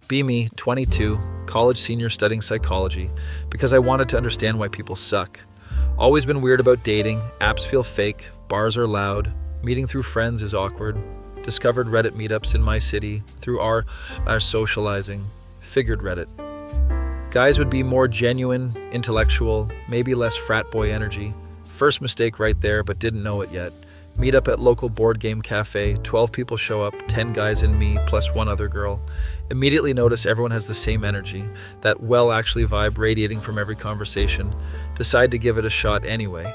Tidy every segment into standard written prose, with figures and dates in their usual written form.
Be me, 22, college senior studying psychology, because I wanted to understand why people suck. Always been weird about dating, apps feel fake, bars are loud, meeting through friends is awkward. Discovered Reddit meetups in my city through our socializing. Figured Reddit. Guys would be more genuine, intellectual, maybe less frat boy energy. First mistake right there, but didn't know it yet. Meet up at local board game cafe, 12 people show up, 10 guys and me, plus one other girl. Immediately notice everyone has the same energy, that actually vibe radiating from every conversation. Decide to give it a shot anyway.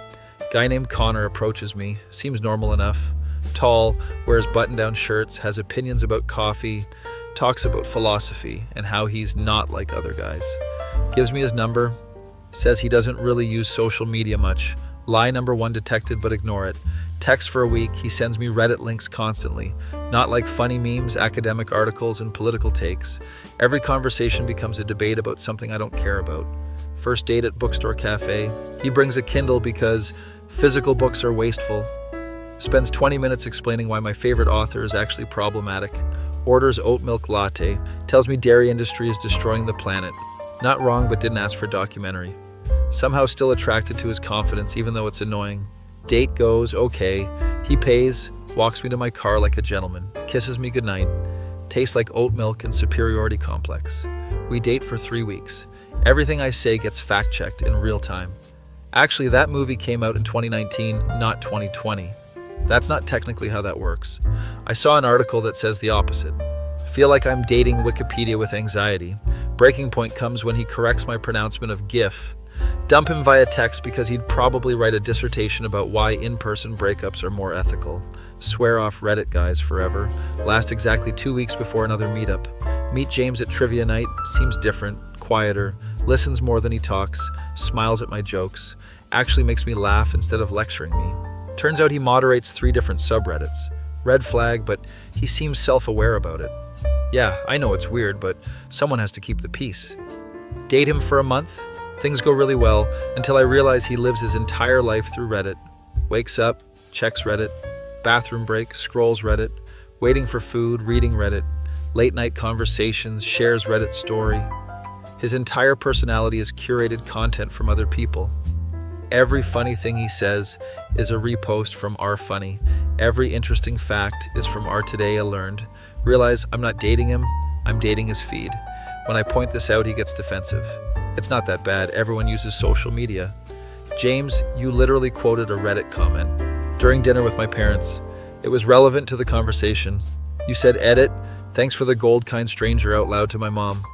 Guy named Connor approaches me, seems normal enough. Tall, wears button-down shirts, has opinions about coffee, talks about philosophy and how he's not like other guys. Gives me his number, says he doesn't really use social media much. Lie number one detected, but ignore it. Text for a week, he sends me Reddit links constantly. Not like funny memes, academic articles, and political takes. Every conversation becomes a debate about something I don't care about. First date at bookstore cafe. He brings a Kindle because physical books are wasteful. Spends 20 minutes explaining why my favorite author is actually problematic. Orders oat milk latte. Tells me dairy industry is destroying the planet. Not wrong, but didn't ask for documentary. Somehow still attracted to his confidence, even though it's annoying. Date goes okay. He pays, walks me to my car like a gentleman, kisses me goodnight. Tastes like oat milk and superiority complex. We date for 3 weeks. Everything I say gets fact-checked in real time. Actually, that movie came out in 2019, not 2020. That's not technically how that works. I saw an article that says the opposite. Feel like I'm dating Wikipedia with anxiety. Breaking point comes when he corrects my pronouncement of GIF. Dump him via text because he'd probably write a dissertation about why in-person breakups are more ethical. Swear off Reddit guys forever. Last exactly 2 weeks before another meetup. Meet James at trivia night. Seems different, quieter, listens more than he talks, smiles at my jokes, actually makes me laugh instead of lecturing me. Turns out he moderates 3 different subreddits. Red flag, but he seems self-aware about it. Yeah, I know it's weird, but someone has to keep the peace. Date him for a month. Things go really well until I realize he lives his entire life through Reddit. Wakes up, checks Reddit, bathroom break, scrolls Reddit, waiting for food, reading Reddit, late night conversations, shares Reddit story. His entire personality is curated content from other people. Every funny thing he says is a repost from R Funny. Every interesting fact is from R Today I Learned. Realize I'm not dating him, I'm dating his feed. When I point this out, he gets defensive. It's not that bad, everyone uses social media. James, you literally quoted a Reddit comment during dinner with my parents. It was relevant to the conversation. You said, edit, thanks for the gold kind stranger out loud to my mom.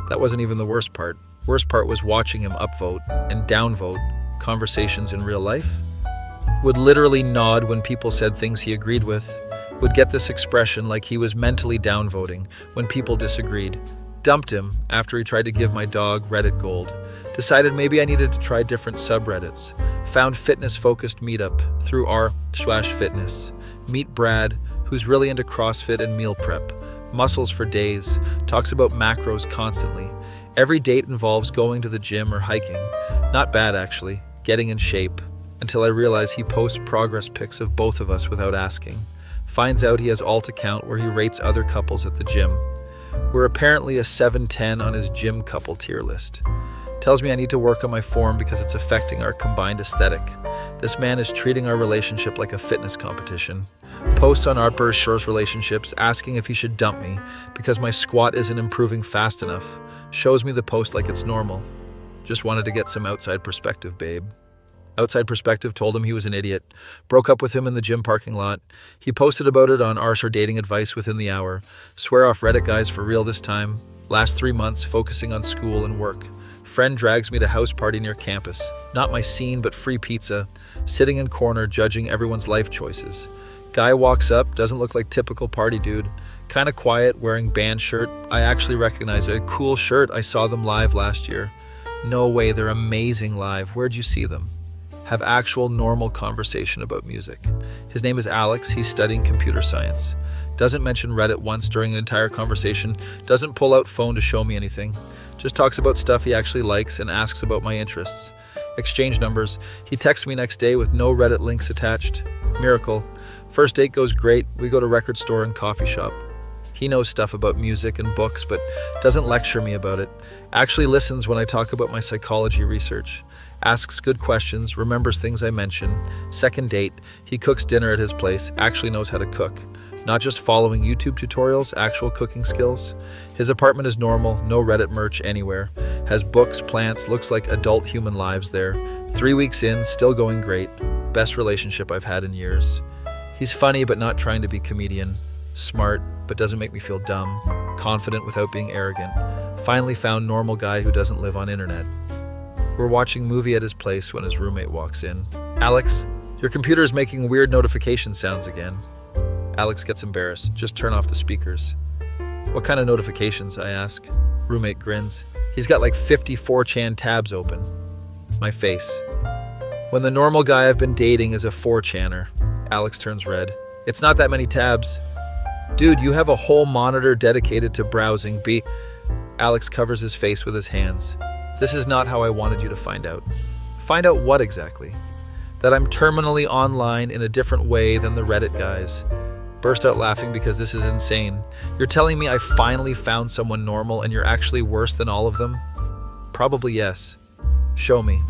That wasn't even the worst part. Worst part was watching him upvote and downvote conversations in real life. Would literally nod when people said things he agreed with. Would get this expression like he was mentally downvoting when people disagreed. Dumped him after he tried to give my dog Reddit gold. Decided maybe I needed to try different subreddits. Found fitness-focused meetup through r/fitness. Meet Brad, who's really into CrossFit and meal prep. Muscles for days. Talks about macros constantly. Every date involves going to the gym or hiking. Not bad, actually. Getting in shape. Until I realize he posts progress pics of both of us without asking. Finds out he has alt account where he rates other couples at the gym. We're apparently a 7-10 on his gym couple tier list. Tells me I need to work on my form because it's affecting our combined aesthetic. This man is treating our relationship like a fitness competition. Posts on our Shore's relationships asking if he should dump me because my squat isn't improving fast enough. Shows me the post like it's normal. Just wanted to get some outside perspective, babe. Outside perspective told him he was an idiot. Broke up with him in the gym parking lot. He posted about it on our dating advice within the hour. Swear off Reddit guys for real this time. Last 3 months focusing on school and work. Friend drags me to house party near campus. Not my scene, but free pizza. Sitting in corner judging everyone's life choices. Guy walks up, doesn't look like typical party dude. Kinda quiet, wearing band shirt. I actually recognize it. A cool shirt. I saw them live last year. No way, they're amazing live. Where'd you see them? Have actual normal conversation about music. His name is Alex, he's studying computer science. Doesn't mention Reddit once during the entire conversation, doesn't pull out phone to show me anything. Just talks about stuff he actually likes and asks about my interests. Exchange numbers. He texts me next day with no Reddit links attached. Miracle. First date goes great, we go to record store and coffee shop. He knows stuff about music and books, but doesn't lecture me about it. Actually listens when I talk about my psychology research. Asks good questions, remembers things I mention. Second date, he cooks dinner at his place, actually knows how to cook. Not just following YouTube tutorials, actual cooking skills. His apartment is normal, no Reddit merch anywhere. Has books, plants, looks like adult human lives there. 3 weeks in, still going great. Best relationship I've had in years. He's funny but not trying to be comedian. Smart but doesn't make me feel dumb. Confident without being arrogant. Finally found normal guy who doesn't live on internet. We're watching movie at his place when his roommate walks in. Alex, your computer is making weird notification sounds again. Alex gets embarrassed. Just turn off the speakers. What kind of notifications? I ask. Roommate grins. He's got like 50 4chan tabs open. My face. When the normal guy I've been dating is a 4channer. Alex turns red. It's not that many tabs. Dude, you have a whole monitor dedicated to browsing. Alex covers his face with his hands. This is not how I wanted you to find out. Find out what exactly? That I'm terminally online in a different way than the Reddit guys. Burst out laughing because this is insane. You're telling me I finally found someone normal and you're actually worse than all of them? Probably yes. Show me.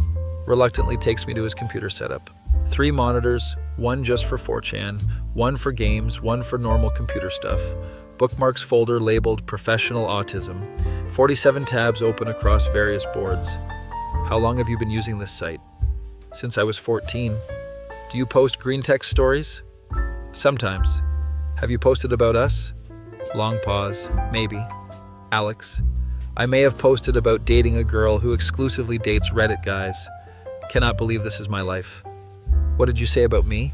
Reluctantly takes me to his computer setup. 3 monitors, 1 just for 4chan, 1 for games, 1 for normal computer stuff. Bookmarks folder labeled Professional Autism. 47 tabs open across various boards. How long have you been using this site? Since I was 14. Do you post Greentext stories? Sometimes. Have you posted about us? Long pause. Maybe. Alex. I may have posted about dating a girl who exclusively dates Reddit guys. Cannot believe this is my life. What did you say about me?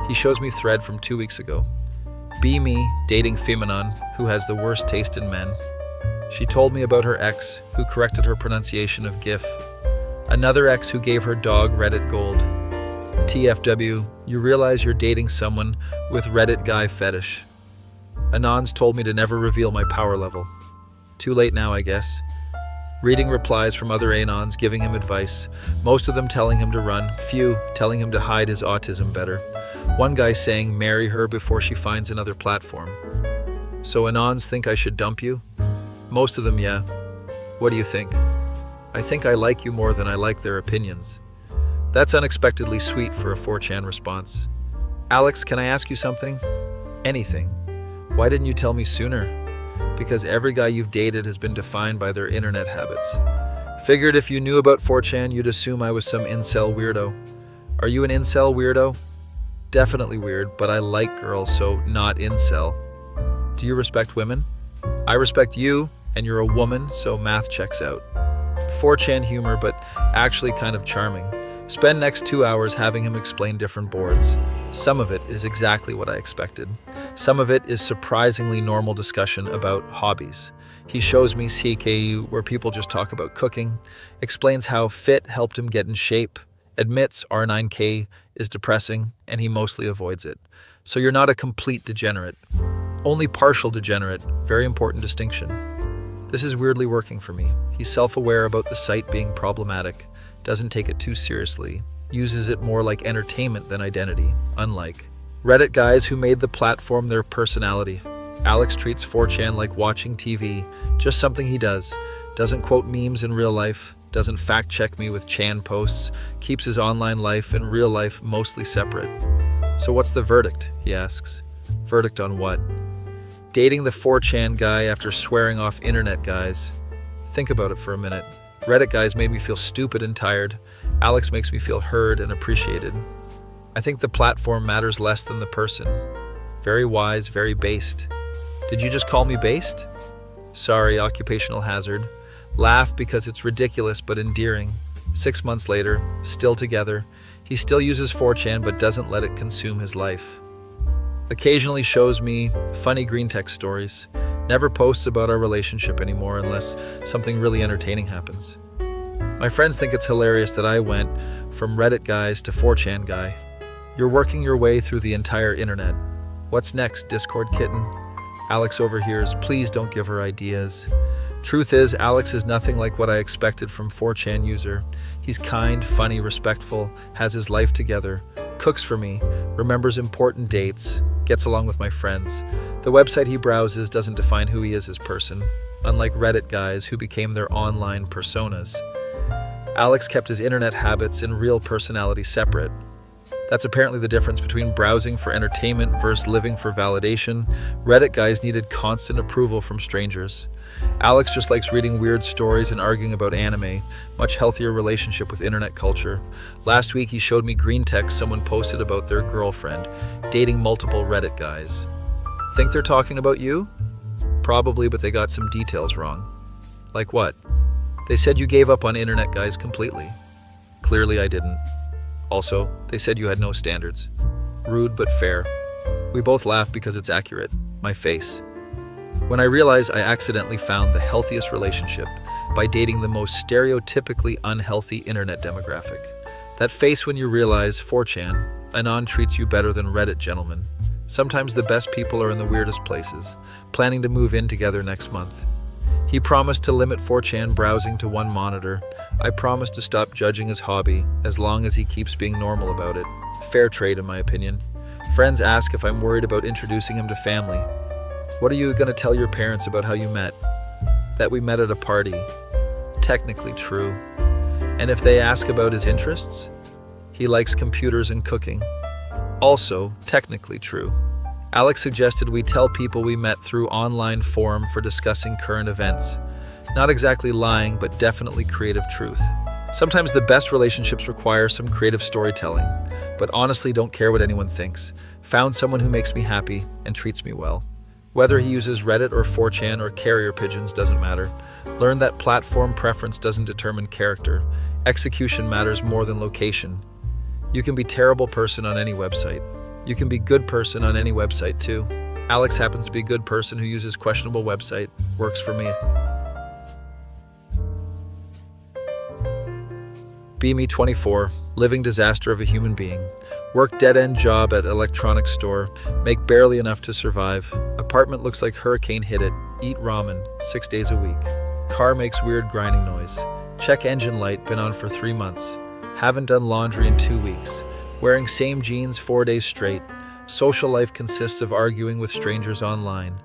He shows me thread from 2 weeks ago. Be me, dating femanon, who has the worst taste in men. She told me about her ex, who corrected her pronunciation of GIF. Another ex who gave her dog Reddit gold. TFW, you realize you're dating someone with Reddit guy fetish. Anons told me to never reveal my power level. Too late now, I guess. Reading replies from other Anons giving him advice, most of them telling him to run, few telling him to hide his autism better. One guy saying marry her before she finds another platform. So Anons think I should dump you? Most of them, yeah. What do you think? I think I like you more than I like their opinions. That's unexpectedly sweet for a 4chan response. Alex, can I ask you something? Anything. Why didn't you tell me sooner? Because every guy you've dated has been defined by their internet habits. Figured if you knew about 4chan, you'd assume I was some incel weirdo. Are you an incel weirdo? Definitely weird, but I like girls, so not incel. Do you respect women? I respect you, and you're a woman, so math checks out. 4chan humor, but actually kind of charming. Spend next 2 hours having him explain different boards. Some of it is exactly what I expected. Some of it is surprisingly normal discussion about hobbies. He shows me CKU where people just talk about cooking, explains how fit helped him get in shape, admits R9K is depressing, and he mostly avoids it. So you're not a complete degenerate. Only partial degenerate, very important distinction. This is weirdly working for me. He's self-aware about the site being problematic, doesn't take it too seriously, uses it more like entertainment than identity, unlike Reddit guys who made the platform their personality. Alex treats 4chan like watching TV, just something he does. Doesn't quote memes in real life, doesn't fact check me with Chan posts, keeps his online life and real life mostly separate. So what's the verdict, he asks. Verdict on what? Dating the 4chan guy after swearing off internet guys. Think about it for a minute. Reddit guys made me feel stupid and tired. Alex makes me feel heard and appreciated. I think the platform matters less than the person. Very wise, very based. Did you just call me based? Sorry, occupational hazard. Laugh because it's ridiculous but endearing. 6 months later, still together. He still uses 4chan but doesn't let it consume his life. Occasionally shows me funny Greentext stories. Never posts about our relationship anymore unless something really entertaining happens. My friends think it's hilarious that I went from Reddit guys to 4chan guy. You're working your way through the entire internet. What's next, Discord kitten? Alex overhears, please don't give her ideas. Truth is, Alex is nothing like what I expected from 4chan user. He's kind, funny, respectful, has his life together, cooks for me, remembers important dates, gets along with my friends. The website he browses doesn't define who he is as person, unlike Reddit guys who became their online personas. Alex kept his internet habits and real personality separate. That's apparently the difference between browsing for entertainment versus living for validation. Reddit guys needed constant approval from strangers. Alex just likes reading weird stories and arguing about anime, much healthier relationship with internet culture. Last week he showed me Greentext someone posted about their girlfriend, dating multiple Reddit guys. Think they're talking about you? Probably, but they got some details wrong. Like what? They said you gave up on internet guys completely. Clearly I didn't. Also, they said you had no standards. Rude but fair. We both laugh because it's accurate. My face. When I realize I accidentally found the healthiest relationship by dating the most stereotypically unhealthy internet demographic. That face when you realize 4chan, Anon treats you better than Reddit gentlemen. Sometimes the best people are in the weirdest places, planning to move in together next month. He promised to limit 4chan browsing to one monitor. I promised to stop judging his hobby, as long as he keeps being normal about it. Fair trade, in my opinion. Friends ask if I'm worried about introducing him to family. What are you going to tell your parents about how you met? That we met at a party. Technically true. And if they ask about his interests? He likes computers and cooking. Also, technically true. Alex suggested we tell people we met through online forum for discussing current events. Not exactly lying, but definitely creative truth. Sometimes the best relationships require some creative storytelling, but honestly don't care what anyone thinks. Found someone who makes me happy and treats me well. Whether he uses Reddit or 4chan or carrier pigeons doesn't matter. Learn that platform preference doesn't determine character. Execution matters more than location. You can be terrible person on any website. You can be good person on any website too. Alex happens to be a good person who uses questionable website. Works for me. Me24, living disaster of a human being. Work dead-end job at electronics store. Make barely enough to survive. Apartment looks like hurricane hit it. Eat ramen, 6 days a week. Car makes weird grinding noise. Check engine light, been on for 3 months. Haven't done laundry in 2 weeks. Wearing same jeans 4 days straight. Social life consists of arguing with strangers online.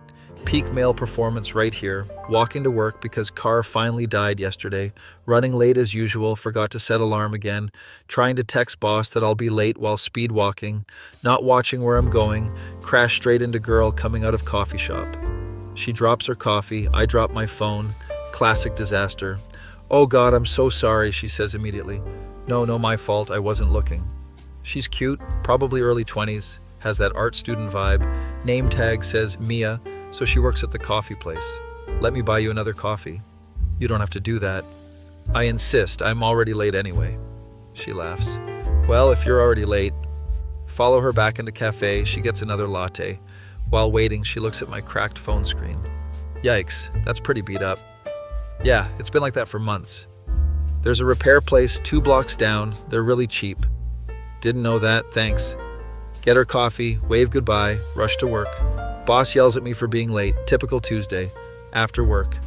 Peak male performance right here. Walking to work because car finally died yesterday. Running late as usual, forgot to set alarm again. Trying to text boss that I'll be late while speed walking. Not watching where I'm going. Crash straight into girl coming out of coffee shop. She drops her coffee, I drop my phone. Classic disaster. Oh God, I'm so sorry, she says immediately. No, my fault, I wasn't looking. She's cute, probably early 20s, has that art student vibe. Name tag says Mia, so she works at the coffee place. Let me buy you another coffee. You don't have to do that. I insist, I'm already late anyway. She laughs. Well, if you're already late. Follow her back into cafe, she gets another latte. While waiting, she looks at my cracked phone screen. Yikes, that's pretty beat up. Yeah, it's been like that for months. There's a repair place 2 blocks down, they're really cheap. Didn't know that, thanks. Get her coffee, wave goodbye, rush to work. Boss yells at me for being late, typical Tuesday. After work.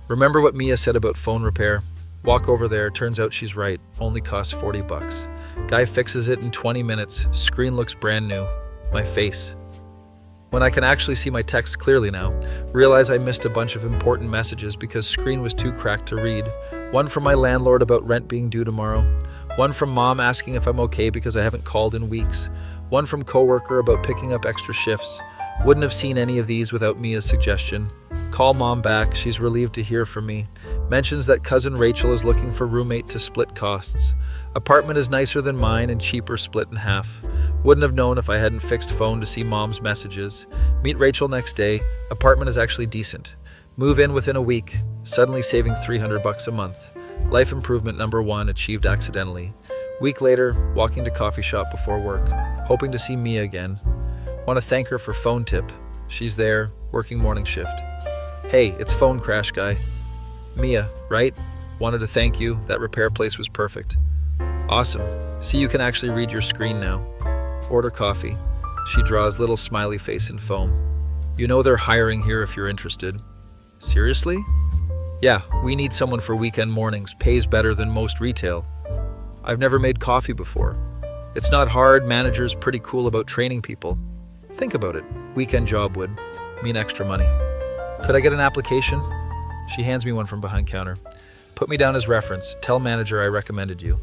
Remember what Mia said about phone repair? Walk over there, turns out she's right, only costs $40. Guy fixes it in 20 minutes, screen looks brand new. My face. When I can actually see my text clearly now, realize I missed a bunch of important messages because screen was too cracked to read. One from my landlord about rent being due tomorrow. One from mom asking if I'm okay because I haven't called in weeks. One from coworker about picking up extra shifts. Wouldn't have seen any of these without Mia's suggestion. Call mom back, she's relieved to hear from me. Mentions that cousin Rachel is looking for roommate to split costs. Apartment is nicer than mine and cheaper, split in half. Wouldn't have known if I hadn't fixed phone to see mom's messages. Meet Rachel next day. Apartment is actually decent. Move in within a week. Suddenly saving $300 a month. Life improvement number 1 achieved accidentally. Week later, walking to coffee shop before work. Hoping to see Mia again. Want to thank her for phone tip. She's there, working morning shift. Hey, it's phone crash guy. Mia, right? Wanted to thank you. That repair place was perfect. Awesome. See, you can actually read your screen now. Order coffee. She draws little smiley face in foam. You know they're hiring here if you're interested. Seriously? Yeah, we need someone for weekend mornings. Pays better than most retail. I've never made coffee before. It's not hard. Manager's pretty cool about training people. Think about it. Weekend job would mean extra money. Could I get an application? She hands me one from behind counter. Put me down as reference. Tell manager I recommended you.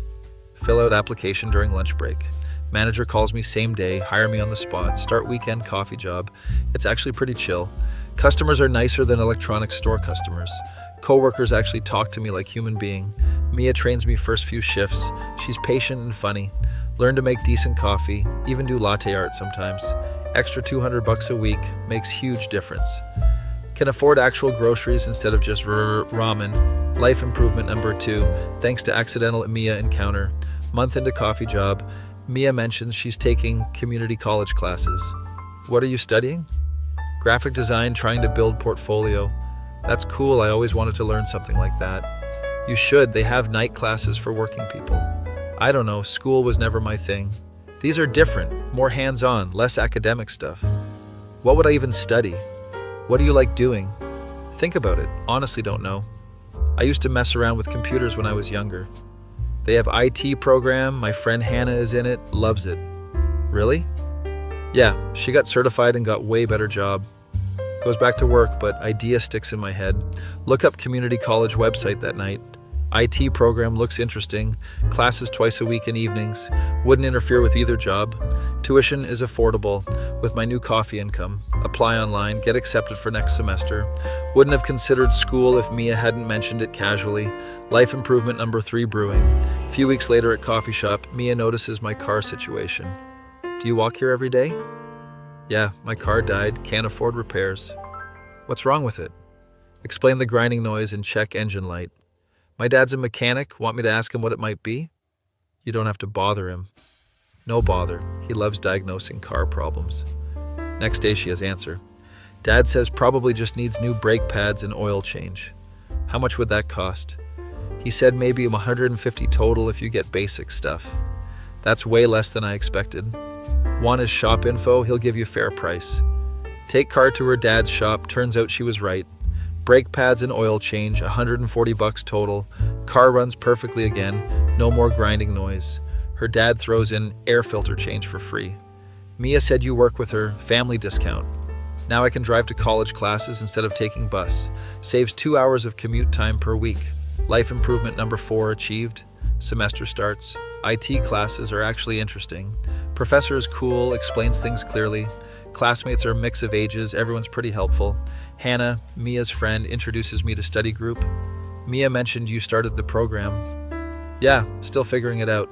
Fill out application during lunch break. Manager calls me same day, hire me on the spot, start weekend coffee job. It's actually pretty chill. Customers are nicer than electronics store customers. Coworkers actually talk to me like human being. Mia trains me first few shifts. She's patient and funny. Learn to make decent coffee, even do latte art sometimes. Extra $200 a week makes huge difference. Can afford actual groceries instead of just ramen. Life improvement number 2, thanks to accidental Mia encounter. Month into coffee job, Mia mentions she's taking community college classes. What are you studying? Graphic design, trying to build portfolio. That's cool, I always wanted to learn something like that. You should, they have night classes for working people. I don't know, school was never my thing. These are different, more hands-on, less academic stuff. What would I even study? What do you like doing? Think about it, honestly don't know. I used to mess around with computers when I was younger. They have IT program, my friend Hannah is in it, loves it. Really? Yeah, she got certified and got way better job. Goes back to work, but idea sticks in my head. Look up community college website that night. IT program looks interesting. Classes twice a week in evenings. Wouldn't interfere with either job. Tuition is affordable. With my new coffee income. Apply online, get accepted for next semester. Wouldn't have considered school if Mia hadn't mentioned it casually. Life improvement number 3 brewing. A few weeks later at coffee shop, Mia notices my car situation. Do you walk here every day? Yeah, my car died, can't afford repairs. What's wrong with it? Explain the grinding noise and check engine light. My dad's a mechanic, want me to ask him what it might be? You don't have to bother him. No bother, he loves diagnosing car problems. Next day she has answer. Dad says probably just needs new brake pads and oil change. How much would that cost? He said maybe $150 total if you get basic stuff. That's way less than I expected. Want his shop info, he'll give you fair price. Take car to her dad's shop, turns out she was right. Brake pads and oil change, $140 total. Car runs perfectly again, no more grinding noise. Her dad throws in air filter change for free. Mia said you work with her, family discount. Now I can drive to college classes instead of taking bus. Saves 2 hours of commute time per week. Life improvement number 4 achieved. Semester starts. IT classes are actually interesting. Professor is cool, explains things clearly. Classmates are a mix of ages, everyone's pretty helpful. Hannah, Mia's friend, introduces me to study group. Mia mentioned you started the program. Yeah, still figuring it out.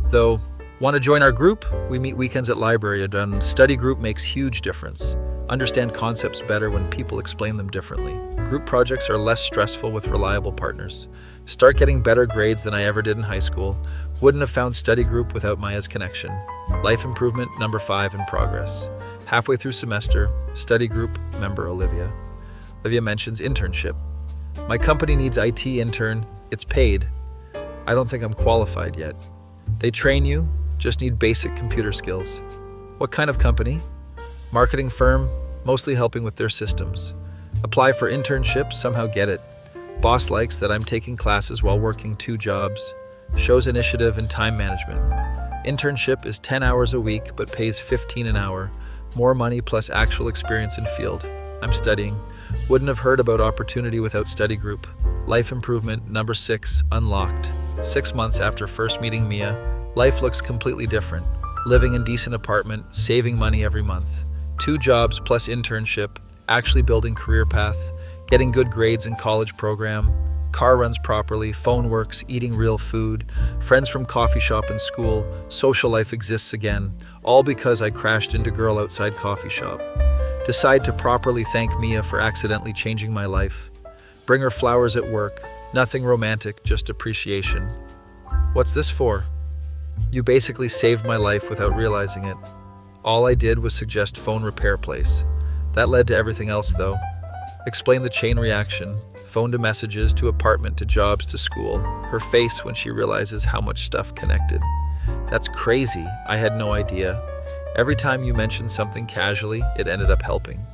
Though, want to join our group? We meet weekends at library, and study group makes huge difference. Understand concepts better when people explain them differently. Group projects are less stressful with reliable partners. Start getting better grades than I ever did in high school. Wouldn't have found study group without Maya's connection. Life improvement number 5 in progress. Halfway through semester, study group member Olivia. Olivia mentions internship. My company needs IT intern. It's paid. I don't think I'm qualified yet. They train you, just need basic computer skills. What kind of company? Marketing firm, mostly helping with their systems. Apply for internship, somehow get it. Boss likes that I'm taking classes while working 2 jobs. Shows initiative and time management. Internship is 10 hours a week, but pays $15 an hour. More money plus actual experience in field. I'm studying. Wouldn't have heard about opportunity without study group. Life improvement number 6 unlocked. 6 months after first meeting Mia, life looks completely different. Living in decent apartment, saving money every month. 2 jobs plus internship, actually building career path, getting good grades in college program, car runs properly, phone works, eating real food, friends from coffee shop and school, social life exists again, all because I crashed into girl outside coffee shop. Decide to properly thank Mia for accidentally changing my life. Bring her flowers at work, nothing romantic, just appreciation. What's this for? You basically saved my life without realizing it. All I did was suggest phone repair place. That led to everything else though. Explain the chain reaction. Phone to messages, to apartment, to jobs, to school. Her face when she realizes how much stuff connected. That's crazy. I had no idea. Every time you mentioned something casually, it ended up helping.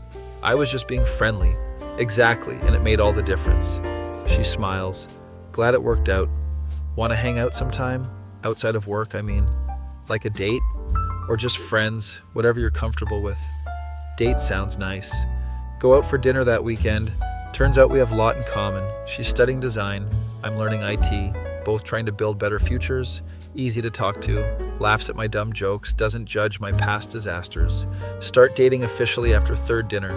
I was just being friendly. Exactly, and it made all the difference. She smiles. Glad it worked out. Want to hang out sometime? Outside of work, I mean. Like a date? Or just friends, whatever you're comfortable with. Date sounds nice. Go out for dinner that weekend. Turns out we have a lot in common. She's studying design. I'm learning IT. Both trying to build better futures. Easy to talk to. Laughs at my dumb jokes. Doesn't judge my past disasters. Start dating officially after third dinner.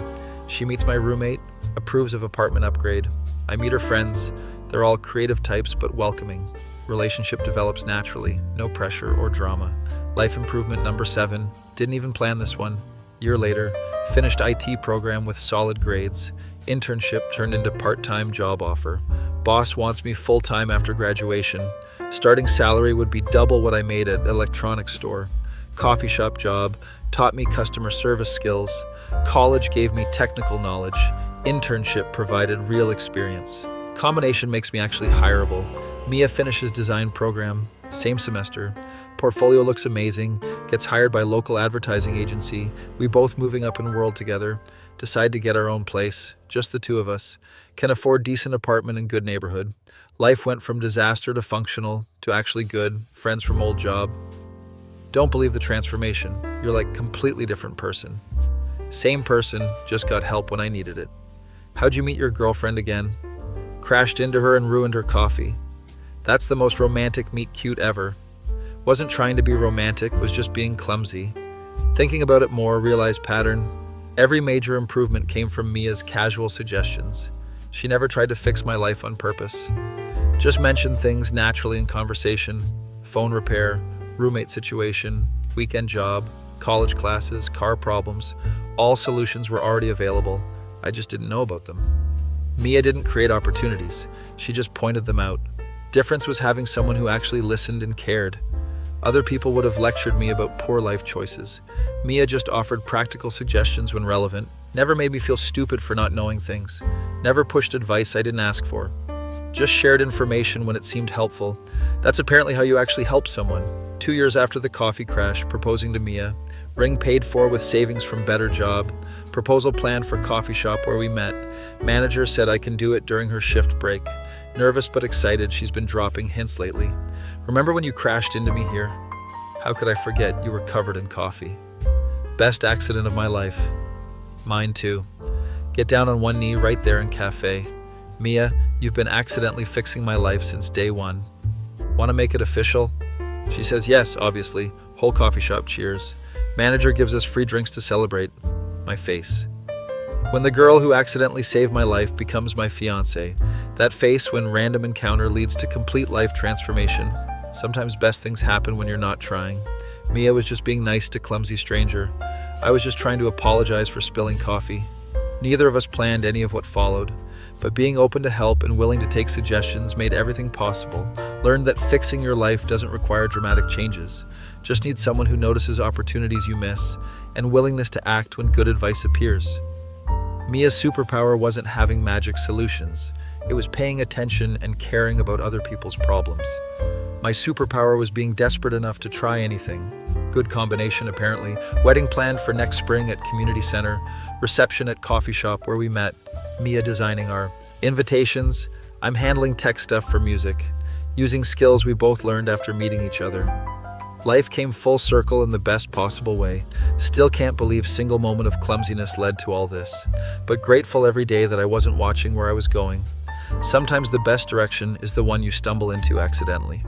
She meets my roommate. Approves of apartment upgrade. I meet her friends. They're all creative types but welcoming. Relationship develops naturally. No pressure or drama. Life improvement number 7. Didn't even plan this one. Year later. Finished IT program with solid grades. Internship turned into part-time job offer. Boss wants me full-time after graduation. Starting salary would be double what I made at electronics store. Coffee shop job taught me customer service skills. College gave me technical knowledge. Internship provided real experience. Combination makes me actually hireable. Mia finishes design program, same semester. Portfolio looks amazing, gets hired by local advertising agency. We both moving up in world together. Decide to get our own place, just the two of us. Can afford decent apartment in good neighborhood. Life went from disaster to functional to actually good. Friends from old job. Don't believe the transformation. You're like completely different person. Same person, just got help when I needed it. How'd you meet your girlfriend again? Crashed into her and ruined her coffee. That's the most romantic meet cute ever. Wasn't trying to be romantic, was just being clumsy. Thinking about it more, realized pattern. Every major improvement came from Mia's casual suggestions. She never tried to fix my life on purpose. Just mentioned things naturally in conversation. Phone repair, roommate situation, weekend job, college classes, car problems. All solutions were already available. I just didn't know about them. Mia didn't create opportunities. She just pointed them out. Difference was having someone who actually listened and cared. Other people would have lectured me about poor life choices. Mia just offered practical suggestions when relevant, never made me feel stupid for not knowing things, never pushed advice I didn't ask for, just shared information when it seemed helpful. That's apparently how you actually help someone. 2 years after the coffee crash, proposing to Mia, ring paid for with savings from better job, proposal planned for coffee shop where we met. Manager said I can do it during her shift break. Nervous but excited, she's been dropping hints lately. Remember when you crashed into me here? How could I forget you were covered in coffee? Best accident of my life. Mine too. Get down on one knee right there in cafe. Mia, you've been accidentally fixing my life since day one. Want to make it official? She says yes, obviously. Whole coffee shop cheers. Manager gives us free drinks to celebrate. My face. When the girl who accidentally saved my life becomes my fiancé, that face when random encounter leads to complete life transformation. Sometimes best things happen when you're not trying. Mia was just being nice to clumsy stranger. I was just trying to apologize for spilling coffee. Neither of us planned any of what followed, but being open to help and willing to take suggestions made everything possible. Learned that fixing your life doesn't require dramatic changes. Just need someone who notices opportunities you miss and willingness to act when good advice appears. Mia's superpower wasn't having magic solutions. It was paying attention and caring about other people's problems. My superpower was being desperate enough to try anything. Good combination, apparently. Wedding planned for next spring at community center. Reception at coffee shop where we met. Mia designing our invitations. I'm handling tech stuff for music. Using skills we both learned after meeting each other. Life came full circle in the best possible way. Still can't believe single moment of clumsiness led to all this. But grateful every day that I wasn't watching where I was going. Sometimes the best direction is the one you stumble into accidentally.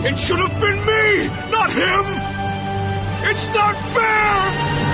It should have been me, not him! It's not fair!